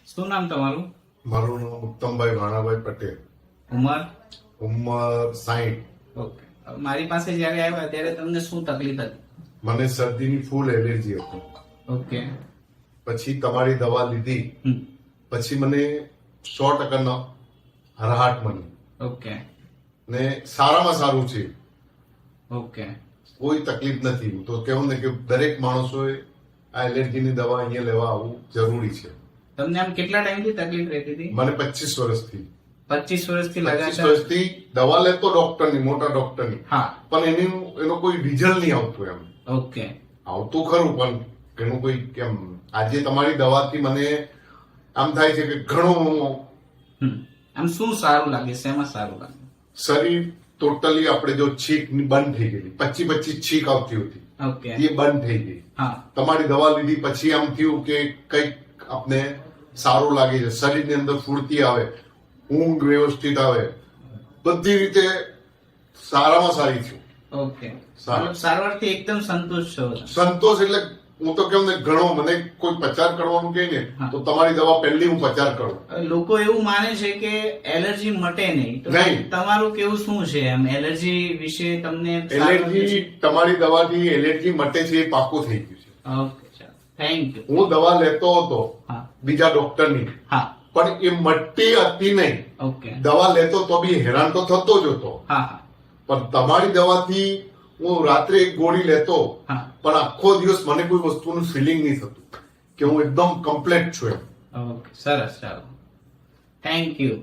શું નામ તમારું? મારું નામ ઉત્તમભાઈ ભાણાભાઈ પટેલ. ઉંમર? ઉંમર 60. ઓકે. મારી પાસે જયારે આવ્યા ત્યારે તમને શું તકલીફ હતી? મને શરદીની ફૂલ એલર્જી હતી. ઓકે. પછી તમારી દવા લીધી પછી મને 100% રાહત મળી ઓકે. ને સારામાં સારું છે. ઓકે. કોઈ તકલીફ નથી. હું તો કેવું ને કે દરેક માણસોએ આ એલર્જીની દવા અહીંયા લેવા આવવું જરૂરી છે. તમને આમ કેટલા ટાઈમથી તકલીફ રહેતી હતી? મને 25 વર્ષથી 25 વર્ષથી 25 લગાતાર? વર્ષથી દવા લેતો ડોક્ટરની, મોટા ડોક્ટરની, હા. પણ એનો કોઈ રિઝલ્ટ નહીં આવતું. એમ ઓકે. આવતું ખરું પણ એનું કોઈ કેમ. આજે તમારી દવાથી મને આમ થાય છે કે ઘણું આમ શું સારું લાગે? શેમાં સારું લાગે? શરીર ટોટલી આપણે જો છીક બંધ થઈ ગઈ, 25 છીક આવતી હતી ઓકે. એ બંધ થઈ ગઈ. હા. તમારી દવા લીધી પછી આમ થયું કે કઈક આપને સારું લાગે છે. શરીરની અંદર ફૂર્તિ આવે, ઊંઘ વ્યવસ્થિત આવે, બધી રીતે સારામાં સારી થયું. ઓકે. સારું. મતલબ સારવારથી એકદમ સંતુષ્ટ છો? સંતોષ એટલે હું તો કેમ ને ઘણો, મને કોઈ પ્રચાર કરવાનું કહે ને હા. તો તમારી દવા પહેલી હું પ્રચાર કરું. લોકો એવું માને છે કે એલર્જી મટે નહીં, તો નહીં. તમારું કેવું શું છે એમ એલર્જી વિશે? તમને એલર્જી, તમારી દવાથી એલર્જી મટે છે એ પાકું થઈ ગયું છે. ઓકે, ચાલો, થેન્ક યુ. હું દવા લેતો હતો હા. બીજા ડોક્ટરની, હા. પણ એ મટતી હતી નહીં. ઓકે. દવા લેતો તો બી હેરાન તો થતો જ હતો. હા. હા. પણ તમારી દવાથી હું રાત્રે એક ગોળી લેતો હા. પણ આખો દિવસ મને કોઈ વસ્તુનું ફિલિંગ નહીં થતું કે હું એકદમ કમ્પ્લીટ છું. એમ ઓકે, સરસ, ચાલો, થેન્ક યુ.